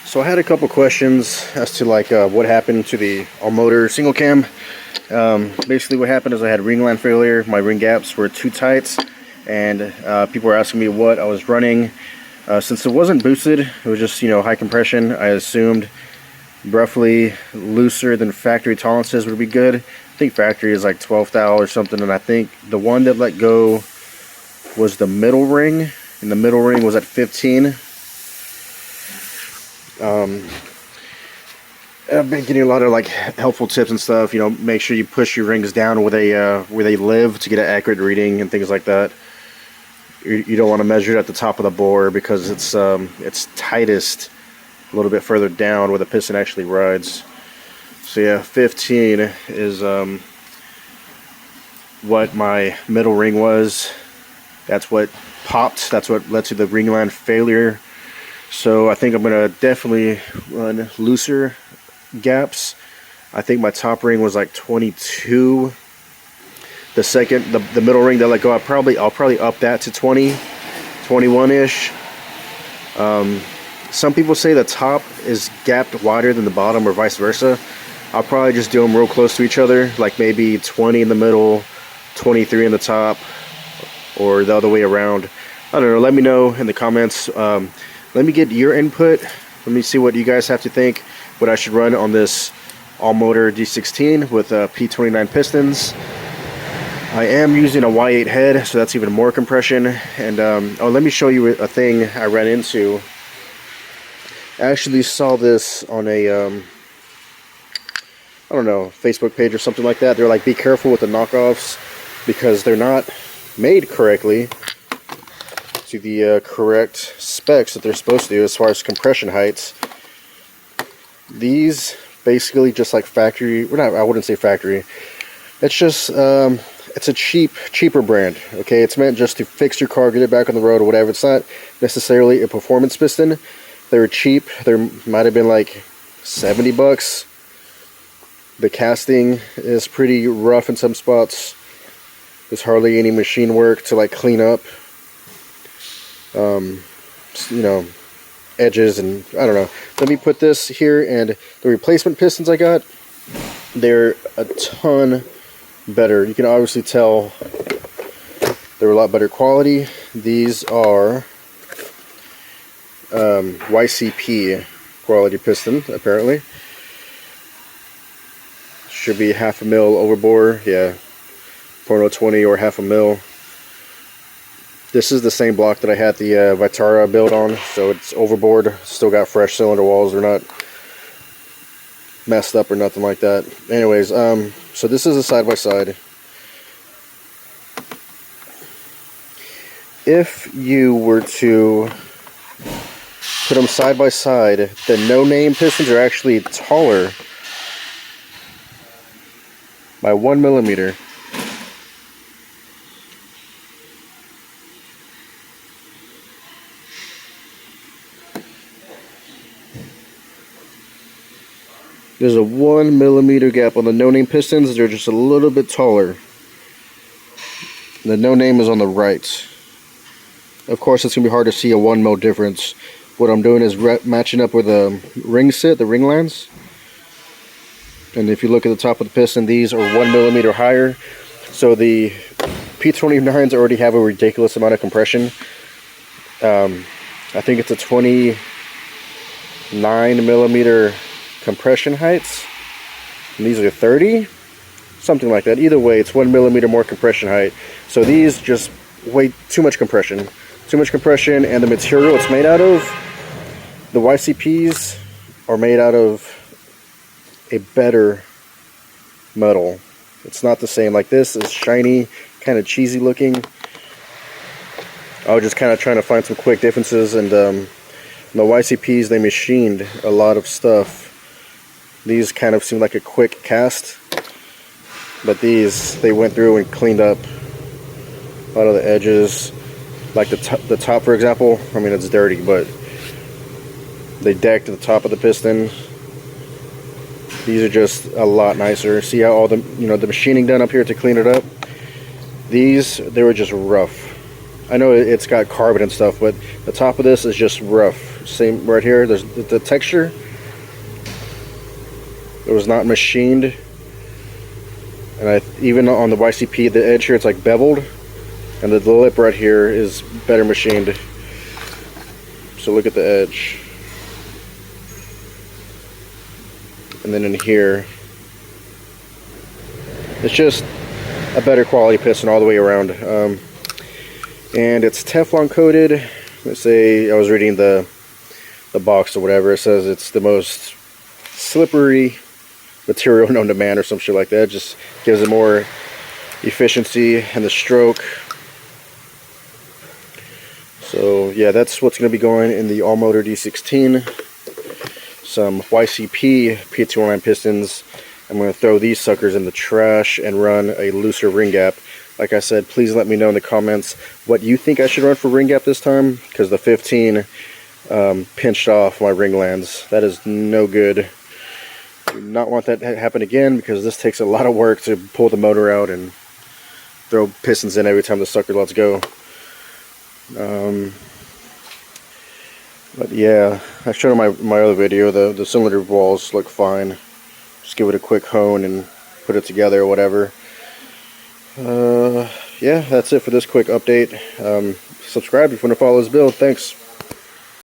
So I had a couple questions as to like what happened to the all-motor single cam. Basically what happened is I had ring line failure. My ring gaps were too tight, and people were asking me what I was running. Since it wasn't boosted, it was just, high compression, I assumed roughly looser than factory tolerances would be good. I think factory is like 12 thou or something, and I think the one that let go was the middle ring, and the middle ring was at 15. I've been getting a lot of like helpful tips and stuff. Make sure you push your rings down where they live to get an accurate reading and things like that. You don't want to measure it at the top of the bore because it's tightest a little bit further down where the piston actually rides. So yeah, 15 is what my middle ring was. That's what popped. That's what led to the ring line failure. So I think I'm gonna definitely run looser gaps. I think my top ring was like 22. The middle ring that I let go, I'll probably up that to 20, 21-ish. Some people say the top is gapped wider than the bottom, or vice versa. I'll probably just do them real close to each other, like maybe 20 in the middle, 23 in the top, or the other way around. I don't know. Let me know in the comments. Let me get your input. Let me see what you guys have to think, what I should run on this all-motor D16 with P29 pistons. I am using a Y8 head, so that's even more compression. And let me show you a thing I ran into. I actually saw this on a I don't know, Facebook page or something like that. They're like, be careful with the knockoffs because they're not made correctly to the correct specs that they're supposed to do as far as compression heights. These basically just like factory, I wouldn't say factory. It's just it's a cheaper brand. Okay, it's meant just to fix your car, get it back on the road or whatever. It's not necessarily a performance piston. They're cheap. There might have been like 70 bucks. The casting is pretty rough in some spots. There's hardly any machine work to like clean up edges, and I don't know. Let me put this here, and the replacement pistons I got, they're a ton better. You can obviously tell they're a lot better quality. These are YCP quality piston, apparently. Should be 1/2 mil overbore, yeah, 0.020 or 1/2 mil. This is the same block that I had the Vitara build on, so it's overboard. Still got fresh cylinder walls. They're not messed up or nothing like that. Anyways, so this is a side-by-side. If you were to put them side-by-side, the no-name pistons are actually taller by 1 millimeter. There's a 1 millimeter gap on the no-name pistons. They're just a little bit taller. The no-name is on the right. Of course, it's going to be hard to see a 1 mil difference. What I'm doing is matching up with the ring set, the ring lines. And if you look at the top of the piston, these are 1 millimeter higher. So the P29s already have a ridiculous amount of compression. I think it's a 29 millimeter compression heights, and these are 30, something like that. Either way, it's 1 millimeter more compression height. So these just way too much compression, and the material it's made out of, the YCPs are made out of a better metal. It's not the same. Like, this is shiny, kind of cheesy looking. I was just kind of trying to find some quick differences, and the YCPs, they machined a lot of stuff. These kind of seem like a quick cast, but these, they went through and cleaned up a lot of the edges. Like the top, for example, I mean, it's dirty, but they decked the top of the piston. These are just a lot nicer. See how all the the machining done up here to clean it up? These, they were just rough. I know it's got carbon and stuff, but the top of this is just rough. Same right here. There's the texture. It was not machined. And even on the YCP, the edge here, it's like beveled. And the lip right here is better machined. So look at the edge. And then in here, it's just a better quality piston all the way around. And it's Teflon coated. Let's say I was reading the box or whatever. It says it's the most slippery material known to man or some shit like that. It just gives it more efficiency in the stroke. So yeah, that's what's going to be going in the all-motor D16. Some YCP P29 pistons. I'm going to throw these suckers in the trash and run a looser ring gap. Like I said, please let me know in the comments what you think I should run for ring gap this time, because the 15 pinched off my ring lands. That is no good. Do not want that to happen again, because this takes a lot of work to pull the motor out and throw pistons in every time the sucker lets go. But yeah, I showed in my other video, the cylinder walls look fine. Just give it a quick hone and put it together or whatever. Yeah, that's it for this quick update. Subscribe if you want to follow this build. Thanks.